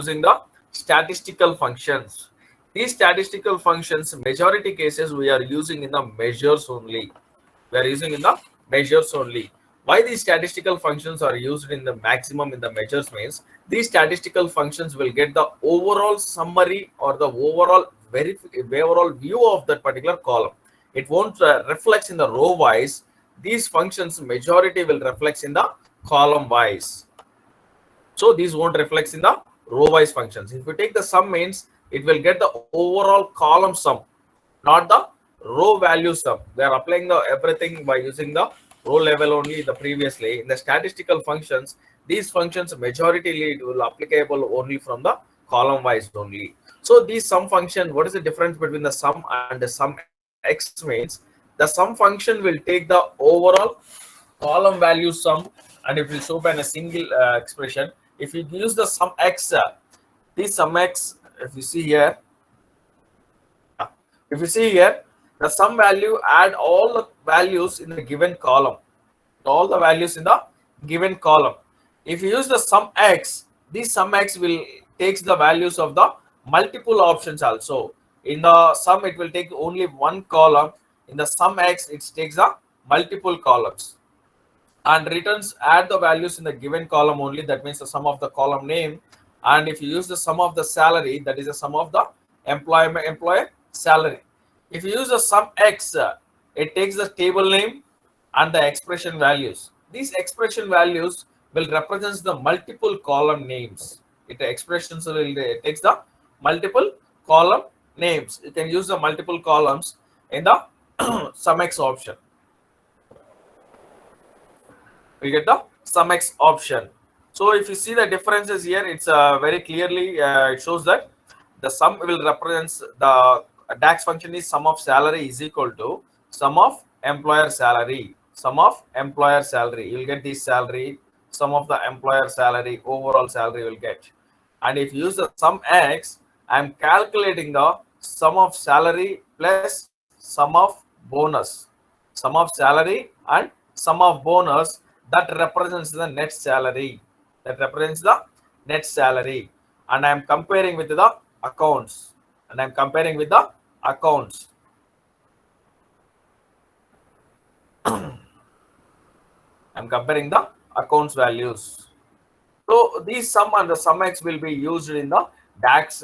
using the statistical functions. These statistical functions, majority cases, we are using in the measures only. We are using in the measures only. Why these statistical functions are used in the maximum in the measures means these statistical functions will get the overall summary or the overall view of that particular column. It won't reflect in the row wise. These functions majority will reflect in the column wise. So these won't reflect in the row wise functions. If you take the sum means it will get the overall column sum, not the row value sum. They are applying the everything by using the row level only the previously. In the statistical functions, these functions majority will applicable only from the column wise only. So these sum function, what is the difference between the sum and the sum x means the sum function will take the overall column value sum and it will show by a single expression. If you use the sum x, this sum x, if you see here, the sum value add all the values in the given column, all the values in the given column. If you use the sum x, this sum x will takes the values of the multiple options also. In the sum, it will take only one column. In the sum x, it takes the multiple columns and returns add the values in the given column only. That means the sum of the column name. And if you use the sum of the salary, that is the sum of the employer salary. If you use the sum x, it takes the table name and the expression values. These expression values will represent the multiple column names. It takes the multiple column names. You can use the multiple columns in the SumX option. We get the SumX option. So if you see the differences here, it's very clearly it shows that the sum will represent the DAX function is sum of salary is equal to sum of employer salary. Sum of employer salary. You'll get this salary, sum of the employer salary, overall salary will get. And if you use the sum x, I'm calculating the sum of salary plus sum of bonus. Sum of salary and sum of bonus that represents the net salary. That represents the net salary. And I'm comparing with the accounts. I'm comparing with the accounts values. So these sum and the sum x will be used in the DAX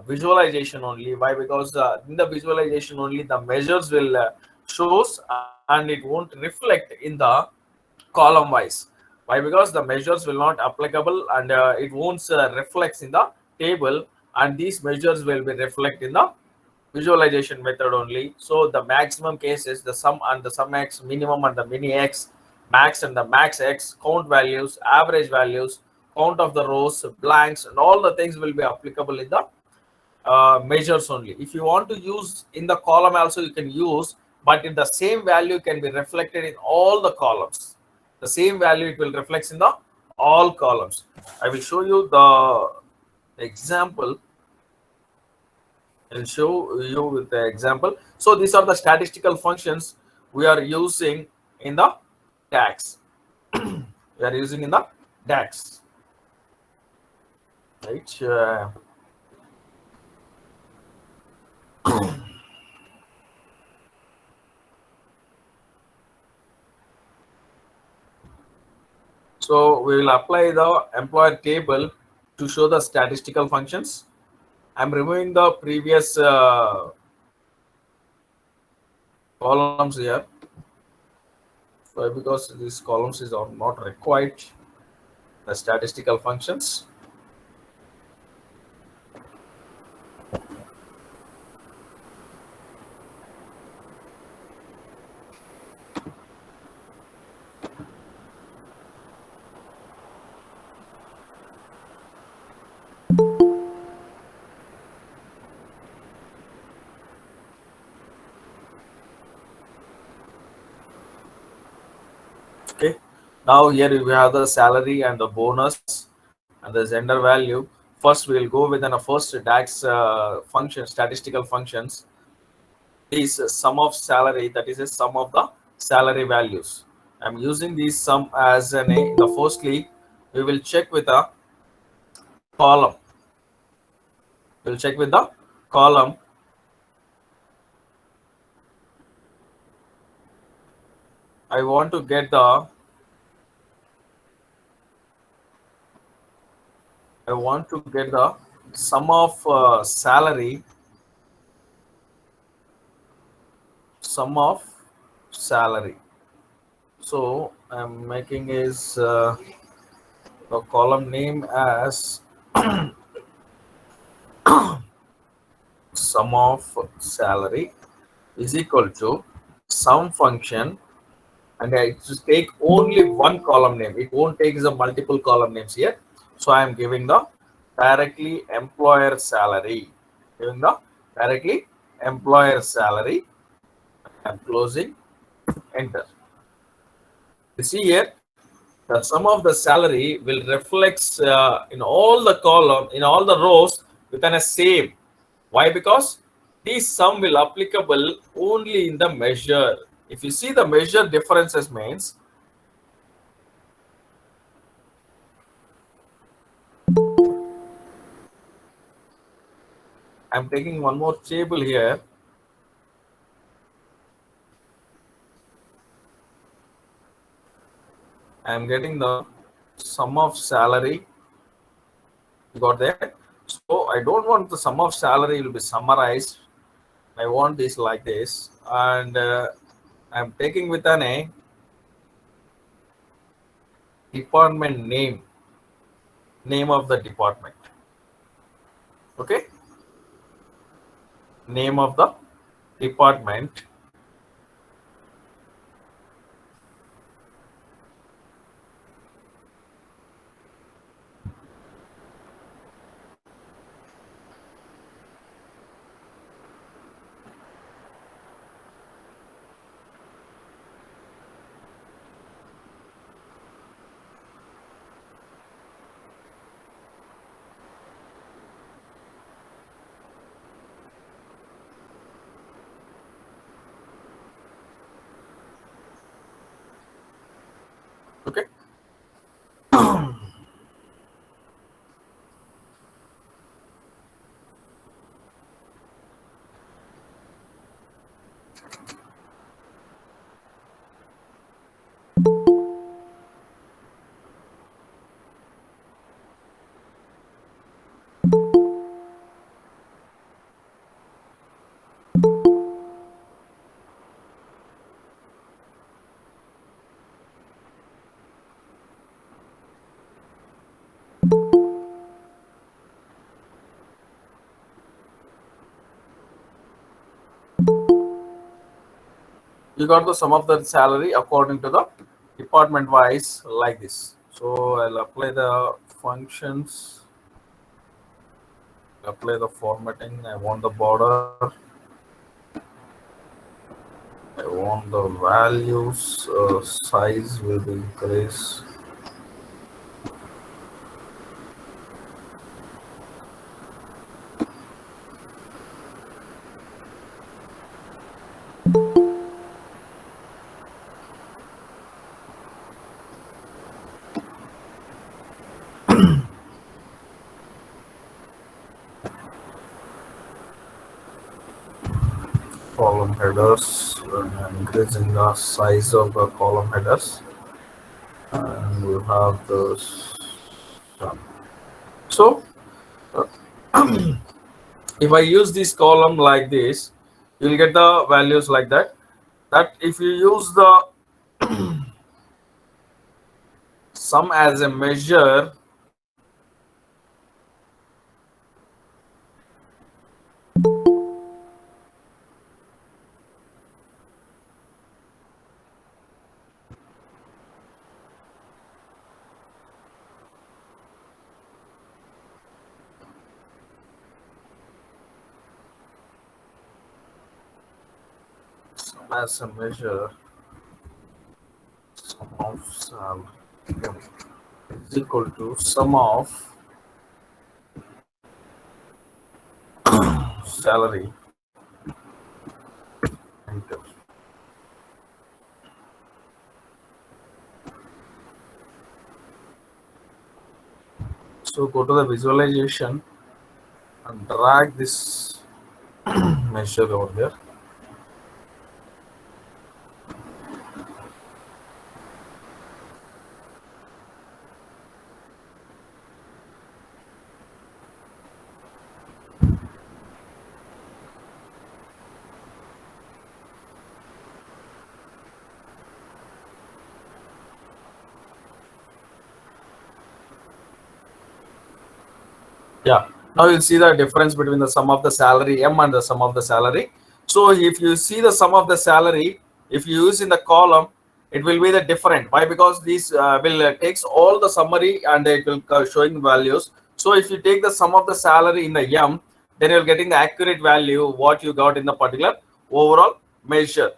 visualization only. Why? Because in the visualization only the measures will shows and it won't reflect in the column wise. Why? Because the measures will not applicable and it won't reflect in the table, and these measures will be reflect in the visualization method only. So the maximum cases, the sum and the sum x, minimum and the mini x, max and the max x, count values, average values, count of the rows, blanks, and all the things will be applicable in the measures only. If you want to use in the column also, you can use, but if the same value can be reflected in all the columns, the same value it will reflect in the all columns. I will show you the example. I'll show you with the example. So these are the statistical functions we are using in the DAX. We are using in the DAX. Right. So we will apply the employer table to show the statistical functions. I'm removing the previous columns here. So because these columns is not required, the statistical functions. Okay, now here we have the salary and the bonus and the gender value. First, we will go with a first DAX function, statistical functions. Is sum of salary, that is a sum of the salary values. I'm using this sum as an a. The firstly, we will check with a column. We'll check with the column. I want to get the sum of salary, sum of salary. So I'm making is the column name as sum of salary is equal to sum function, and I just take only one column name. It won't take the multiple column names here. So I am giving the directly employer salary. Giving the directly employer salary. I'm closing, enter. You see here, the sum of the salary will reflects in all the column, in all the rows within a same. Why? Because this sum will applicable only in the measure. If you see the measure differences means, I'm taking one more table here. I'm getting the sum of salary. You got that? So I don't want the sum of salary will be summarized. I want this like this, and I'm taking with an a department name of the department. Okay, name of the department. Okay. You got the sum of the salary according to the department wise like this. So I'll apply the functions, apply the formatting. I want the border, I want the values, size will be increased. Column headers, increasing the size of the column headers, and we'll have those done. So if I use this column like this, you'll get the values like that. That if you use the sum as a measure, sum as a measure, sum of sum is equal to sum of salary. Enter. So go to the visualization and drag this measure over there. Yeah. Now you'll see the difference between the sum of the salary M and the sum of the salary. So if you see the sum of the salary, if you use in the column, it will be the different. Why? Because this will takes all the summary and it will showing values. So if you take the sum of the salary in the M, then you're getting the accurate value what you got in the particular overall measure.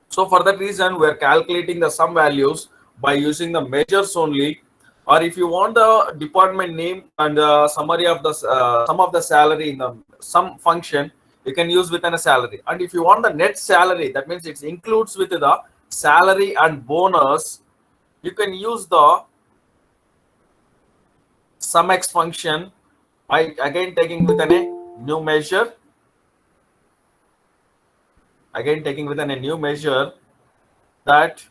So for that reason, we're calculating the sum values by using the measures only. Or if you want the department name and the summary of the sum of the salary in the sum function, you can use within a salary. And if you want the net salary, that means it includes with the salary and bonus, you can use the SumX function by again taking within a new measure. Again taking within a new measure that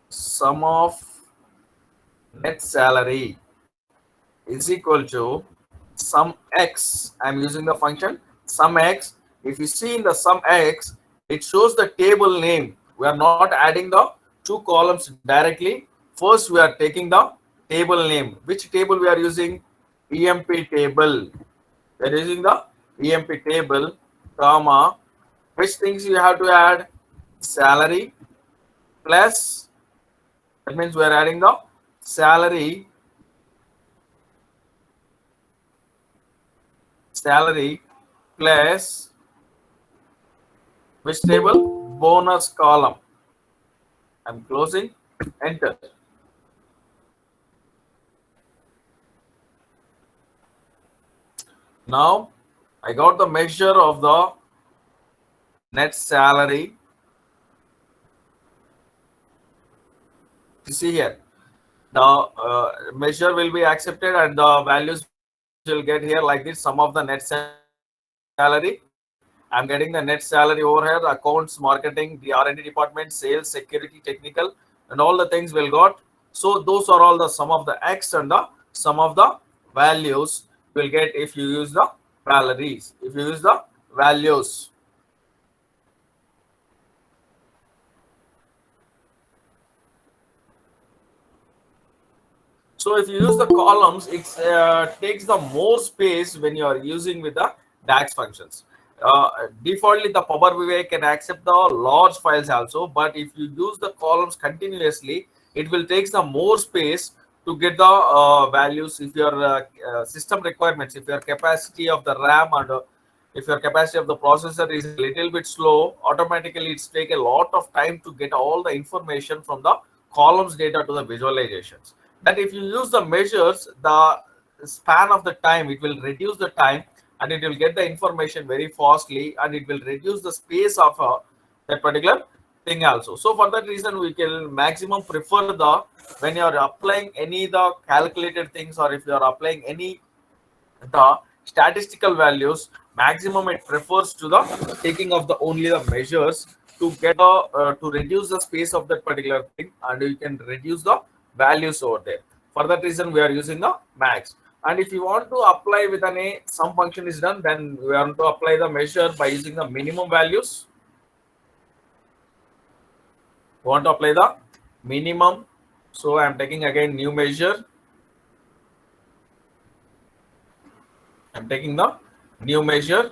sum of net salary is equal to sum x. I'm using the function sum x. If you see in the sum x, it shows the table name. We are not adding the two columns directly. First, we are taking the table name. Which table we are using? EMP table. We are using the EMP table, comma. Which things you have to add? Salary plus. That means we are adding the salary plus which table? Bonus column. I'm closing, enter. Now I got the measure of the net salary. You see here, the measure will be accepted and the values will get here like this. Sum of the net salary. I'm getting the net salary over here, accounts, marketing, the R&D department, sales, security, technical, and all the things will got. So those are all the sum of the X and the sum of the values you will get if you use the salaries, if you use the values. So if you use the columns, it takes the more space when you are using with the DAX functions. Defaultly, the Powe BI can accept the large files also, but if you use the columns continuously, it will take the more space to get the values. If your system requirements, if your capacity of the RAM and if your capacity of the processor is a little bit slow, automatically it's take a lot of time to get all the information from the columns data to the visualizations. That if you use the measures, the span of the time, it will reduce the time and it will get the information very fastly and it will reduce the space of that particular thing also. So for that reason, we can maximum prefer the when you are applying any the calculated things or if you are applying any the statistical values, maximum it prefers to the taking of the only the measures to get to reduce the space of that particular thing and you can reduce the values over there. For that reason, we are using the max. And if you want to apply with an a some function is done, then we want to apply the measure by using the minimum values. We want to apply the minimum. So I am taking again new measure. I'm taking the new measure.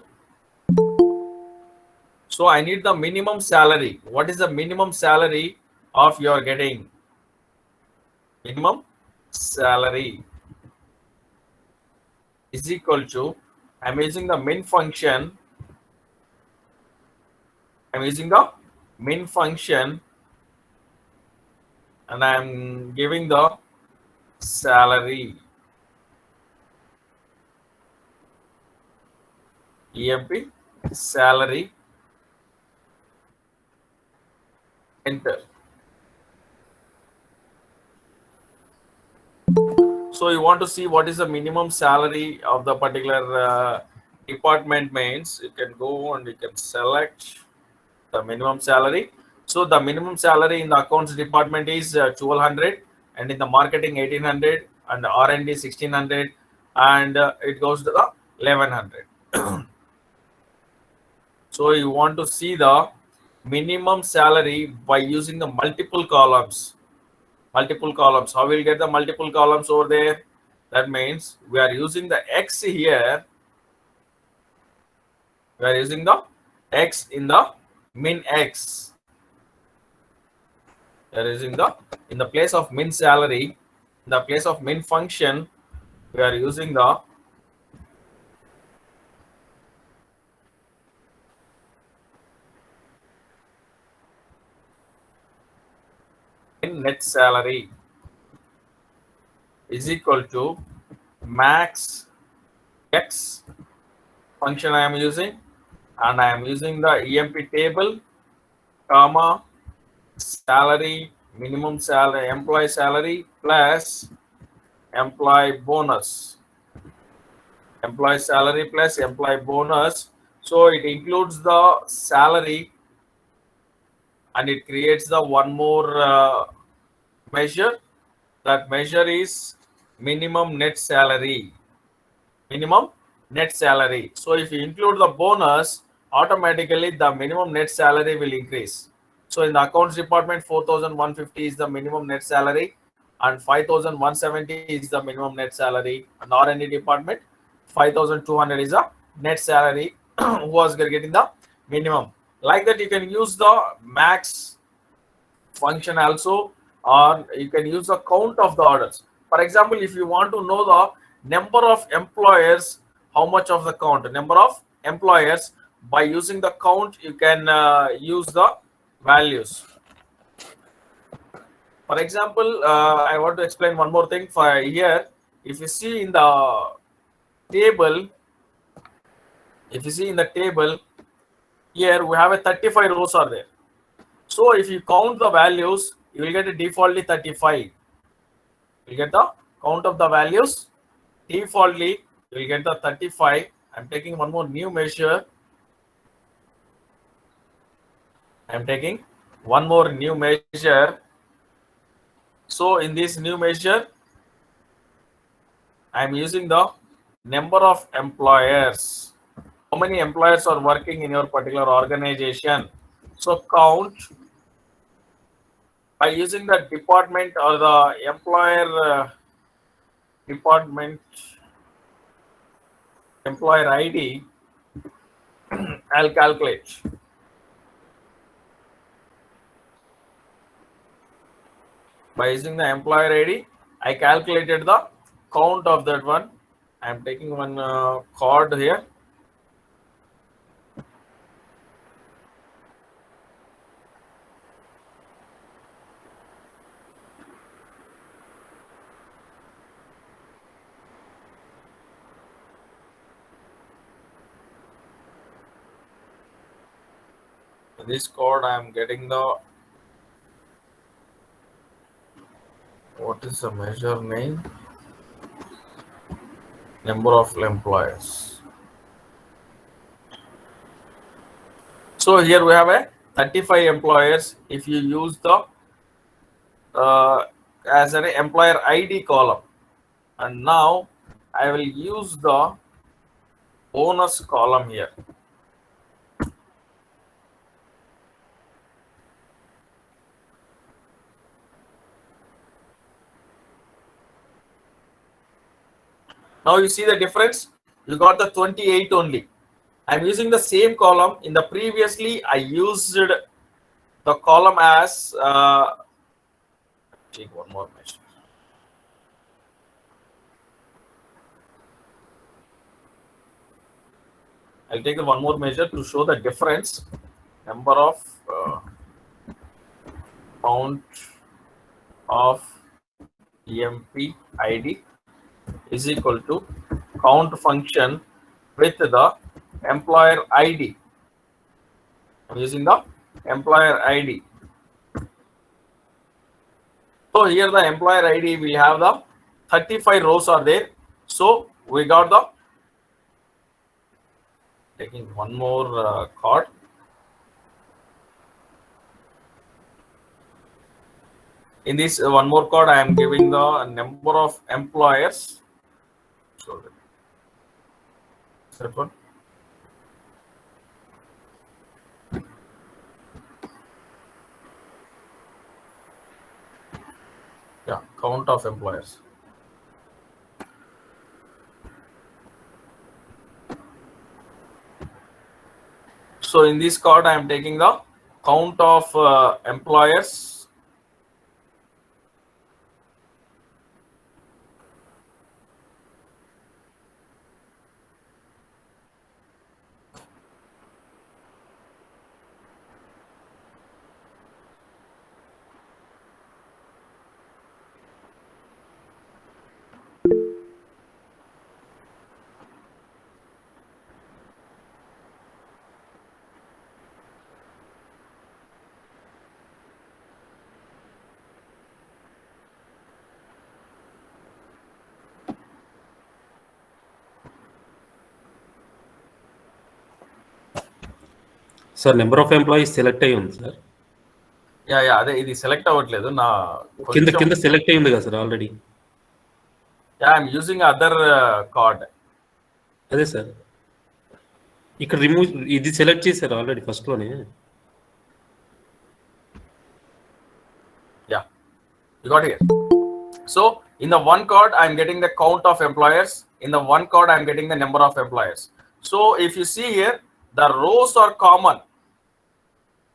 So I need the minimum salary. What is the minimum salary of your getting? Minimum salary is equal to, I'm using the min function. I'm using the min function and I'm giving the salary. EMP salary. Enter. So you want to see what is the minimum salary of the particular department means. You can go and you can select the minimum salary. So the minimum salary in the accounts department is 1200, and in the marketing 1800, and R&D 1600, and it goes to the 1100. So you want to see the minimum salary by using the multiple columns. Multiple columns. How we'll get the multiple columns over there? That means we are using the X here. We are using the X in the min X. We are using the in the place of min salary, in the place of min function, we are using the min net salary is equal to max X function I am using, and I am using the EMP table, comma, salary, minimum salary, employee salary plus employee bonus. Employee salary plus employee bonus. So it includes the salary, and it creates the one more measure. That measure is minimum net salary. Minimum net salary. So if you include the bonus, automatically the minimum net salary will increase. So in the accounts department, 4150 is the minimum net salary, and 5170 is the minimum net salary. And R&D department, 5200 is the net salary who was getting the minimum. Like that, you can use the max function also, or you can use the count of the orders. For example, if you want to know the number of employers, how much of the count, number of employers, by using the count, you can use the values. For example, I want to explain one more thing. For here, if you see in the table, here we have a 35 rows are there. So if you count the values, you will get a defaultly 35. You get the count of the values. Defaultly, you will get the 35. I'm taking one more new measure. I'm taking one more new measure. So in this new measure, I'm using the number of employers. How many employers are working in your particular organization? So count by using the department or the employer department employer ID, I'll calculate. By using the employer ID, I calculated the count of that one. I'm taking one card here. This code I am getting the, what is the measure name? Number of employers. So here we have a 35 employers. If you use the as an employer ID column, and now I will use the bonus column here. Now you see the difference. You got the 28 only. I'm using the same column. In the previously, I used the column as take one more measure. I'll take one more measure to show the difference. Number of count of EMP ID is equal to count function with the employer ID. I'm using the employer ID. So here the employer ID, we have the 35 rows are there. So we got the, taking one more card. In this one more card, I am giving the number of employers. So that one. Yeah, count of employers. So in this card, I am taking the count of employers. Sir number of employees select అయ్యి ఉంది sir. Yeah అదే ఇది select అవ్వట్లేదు నా కింద కొంచెం. కింద select అయ్యింది కదా sir already. Yeah I'm using other card. అదే సార్ ఇక్కడ రిమూవ్ ఇది సెలెక్ట్ చేశారు ఆల్రెడీ ఫస్ట్ లోనే. Yeah, you got here. So in the one card, I'm getting the count of employers. In the one card, I'm getting the number of employers. So if you see here, the rows are common.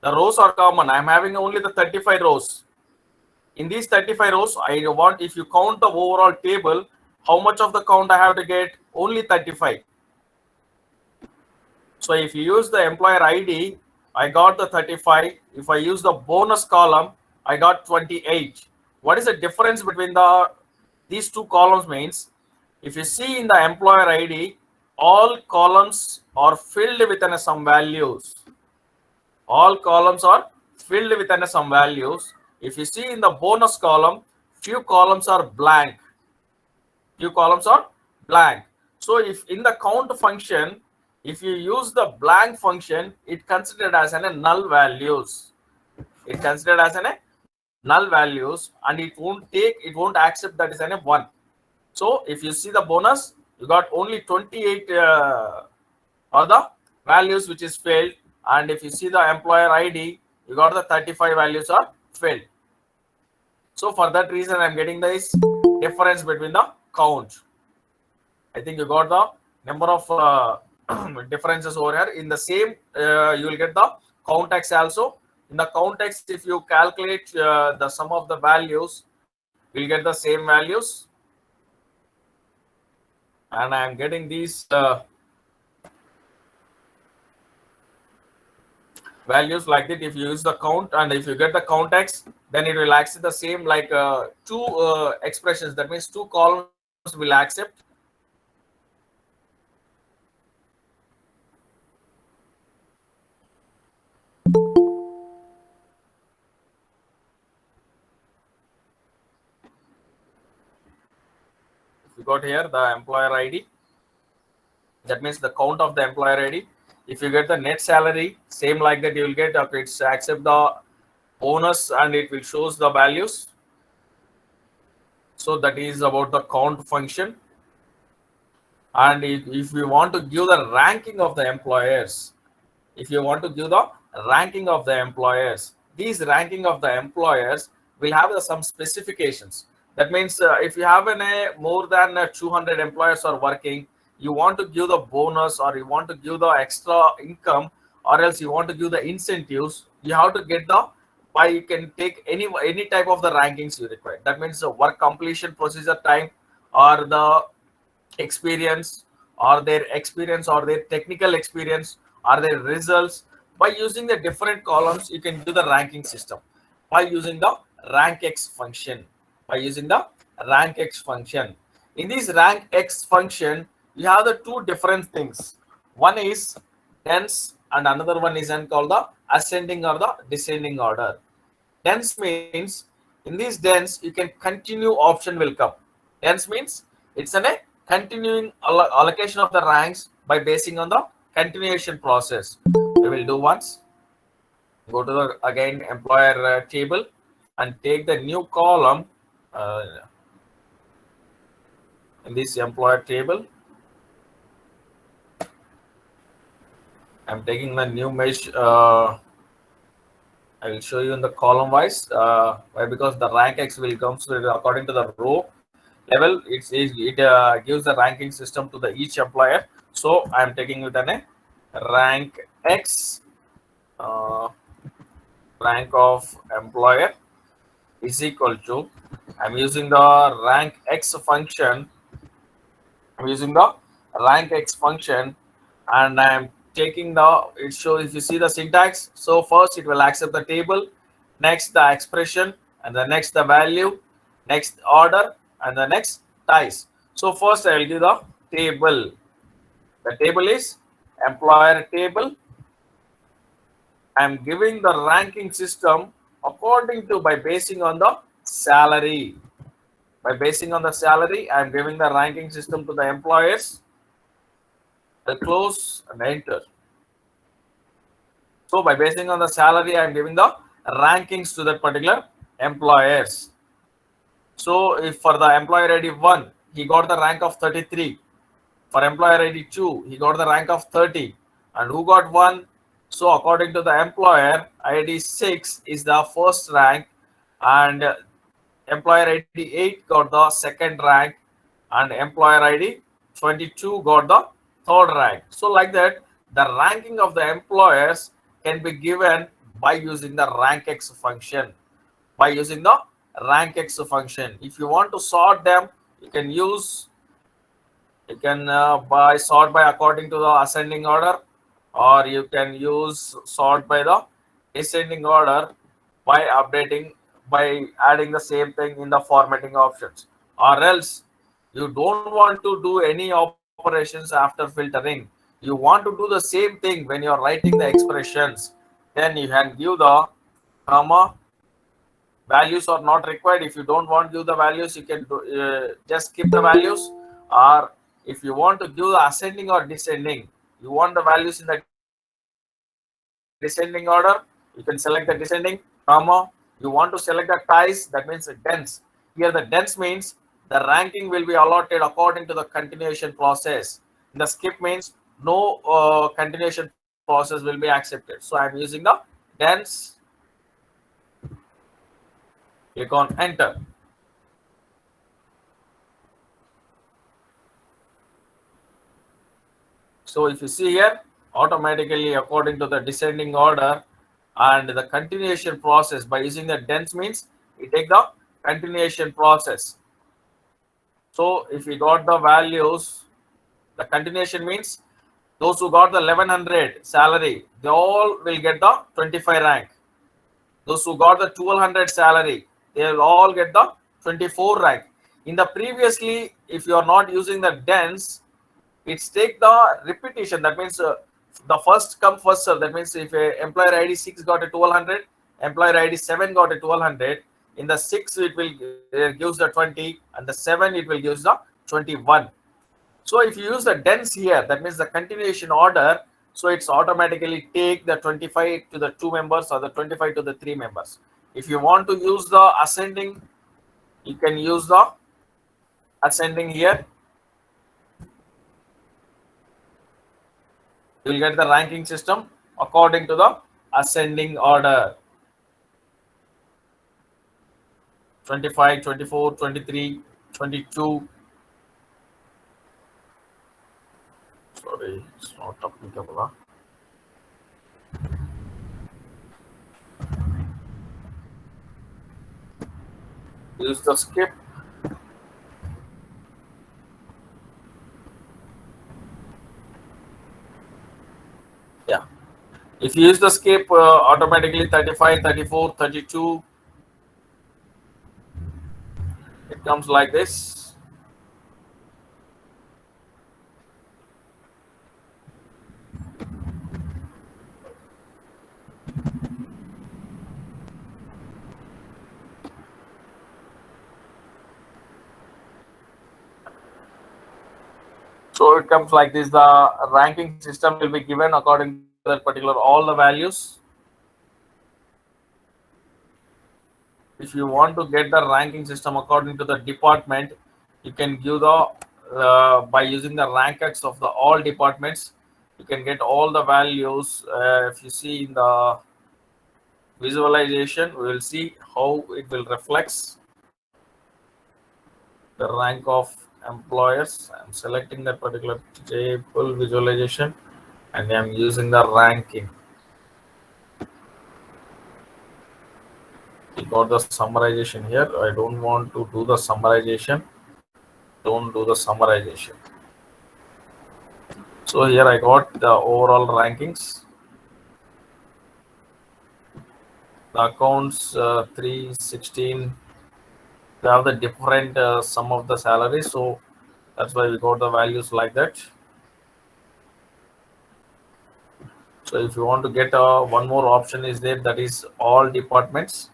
The rows are common. I'm having only the 35 rows. In these 35 rows, I want, if you count the overall table, how much of the count I have to get? Only 35. So if you use the employer ID, I got the 35. If I use the bonus column, I got 28. What is the difference between these two columns means, if you see in the employer ID, all columns are filled with some values. All columns are filled with some values. If you see in the bonus column, few columns are blank. Few columns are blank. So if in the count function, if you use the blank function, it considered as a null values. It considered as a null values, and it won't accept that is a 1. So if you see the bonus, you got only 28 are the values which is failed, and if you see the employer ID, you got the 35 values are failed. So for that reason, I'm getting this difference between the count. I think you got the number of differences over here. In the same, you will get the countx also. In the countx, if you calculate the sum of the values, you'll get the same values. And I am getting these values like that. If you use the count and if you get the countx, then it will accept the same like two expressions. That means two columns will accept. You got here the employer ID. That means the count of the employer ID. If you get the net salary, same like that you will get. Okay, it's accept the bonus and it will shows the values. So that is about the count function. And if you want to give the ranking of the employers, if you want to give the ranking of the employers, these ranking of the employers will have some specifications. That means if you have more than 200 employers are working, you want to give the bonus or you want to give the extra income or else you want to give the incentives, you have to get the, by you can take any type of the rankings you require. That means the work completion procedure time or the experience or their technical experience or their results. By using the different columns, you can do the ranking system by using the rankx function. By using the rankx function, in this rankx function, you have the two different things. One is dense and another one is called the ascending or the descending order. Dense means in this dense you can continue option will come. Dense means it's a continuing allocation of the ranks by basing on the continuation process. We will do once. Go to the again employer table and take the new column uh, in this employer table. I'm taking the new mesh. I will show you in the column wise. Why? Because the rank X will comes according to the row level. It gives the ranking system to the each employer. So I'm taking with an rank X, uh, rank of employer is equal to. I'm using the rank X function. I'm using the rank X function, and I'm taking the, it shows, if you see the syntax, so first it will accept the table, next the expression, and the next the value, next order, and the next ties. So first I will give the table. The table is employer table. I'm giving the ranking system according to, by basing on the salary. By basing on the salary, I'm giving the ranking system to the employers. I'll close and enter. So by basing on the salary, I'm giving the rankings to that particular employers. So if for the employer ID 1, he got the rank of 33. For employer ID 2, he got the rank of 30. And who got 1? So according to the employer, ID 6 is the first rank, and employer ID 8 got the second rank, and employer ID 22 got the third rank. So like that, the ranking of the employers can be given by using the rankx function. By using the rankx function, if you want to sort them, you can use, you can by sort by according to the ascending order, or you can use sort by the descending order by updating, by adding the same thing in the formatting options. Or else you don't want to do any operations after filtering, you want to do the same thing when you're writing the expressions, then you can give the comma. Values are not required. If you don't want to give the values, you can do, just skip the values. Or if you want to give the ascending or descending, you want the values in the descending order, you can select the descending, comma. You want to select the ties, that means the dense. Here the dense means the ranking will be allotted according to the continuation process. In the skip means no continuation process will be accepted. So I'm using the dense. Click on enter. So if you see here, automatically according to the descending order and the continuation process, by using the dense means we take the continuation process. So if we got the values, the continuation means those who got the 1100 salary, they all will get the 25 rank. Those who got the 1200 salary, they will all get the 24 rank. In the previously, if you are not using the dense, it's take the repetition. That means the first come first serve. That means if employer ID 6 got a 1200, employer ID 7 got a 1200. In the 6 it will gives the 20, and the 7 it will gives the 21. So if you use the dense here, that means the continuation order. So it's automatically take the 25 to the 2 members or the 25 to the 3 members. If you want to use the ascending, you can use the ascending here. You will get the ranking system according to the ascending order. 25, 24, 23, 22. Sorry, it's not applicable. Huh? Use the skip. Yeah. If you use the skip, automatically 35, 34, 32, it comes like this. So it comes like this: the ranking system will be given according to that particular all the values. If you want to get the ranking system according to the department, you can give the by using the rankx of the all departments, you can get all the values. If you see in the visualization, we will see how it will reflects the rank of employers. I'm selecting that particular table visualization and I'm using the ranking. We got the summarization here. I don't want to do the summarization. Don't do the summarization. So here I got the overall rankings. The accounts 316, they have the different sum of the salary. So that's why we got the values like that. So if you want to get one more option is there, that is all departments.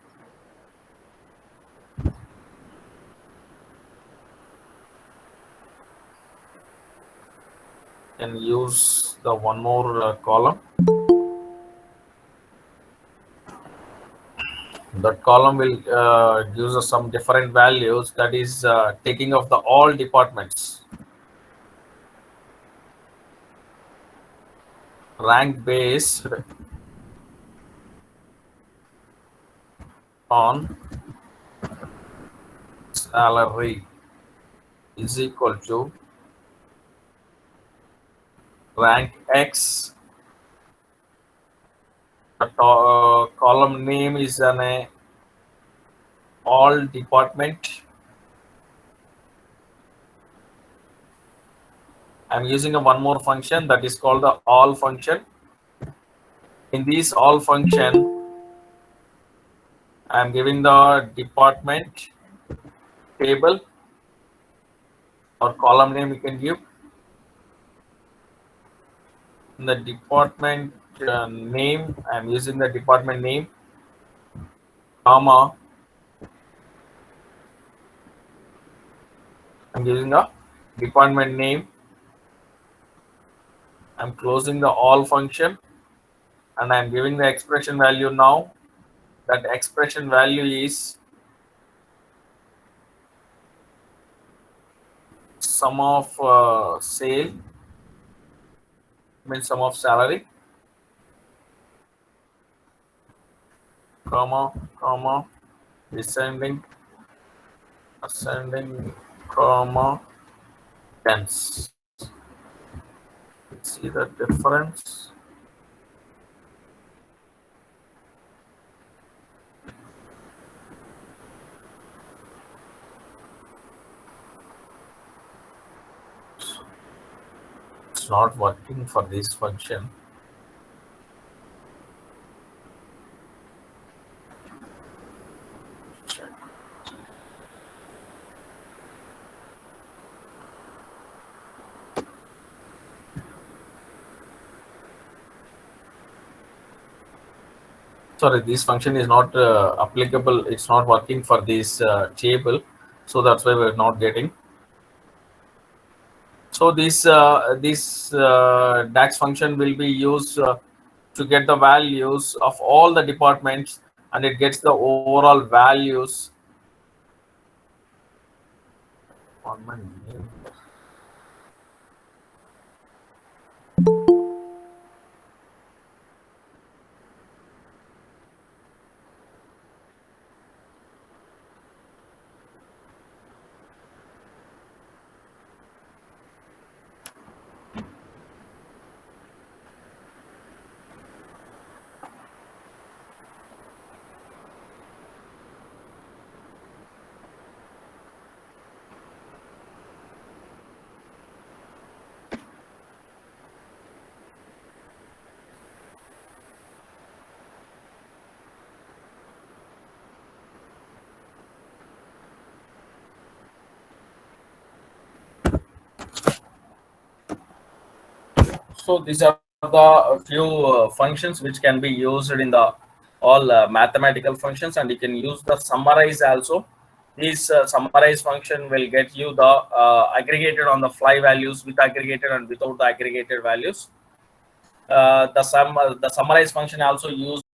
And use the one more column. That column will use us some different values, that is taking of the all departments. Rank based on salary is equal to rank X. The column name is an all department. I'm using a one more function that is called the all function. In this all function, I'm giving the department table or column name you can give. In the department name, I'm using the department name, comma, I'm using a department name. I'm closing the all function and I'm giving the expression value now. That expression value is sum of sale, means sum of salary, comma, comma, descending, ascending, comma, tens. See the difference? It's not working for this function. Sorry, this function is not applicable. It's not working for this table, so that's why we're not getting. So this DAX function will be used to get the values of all the departments, and it gets the overall values. On my name. So these are the few functions which can be used in the all mathematical functions, and you can use the summarize also. This summarize function will get you the aggregated on the fly values with aggregated and without the aggregated values. The summarize function also used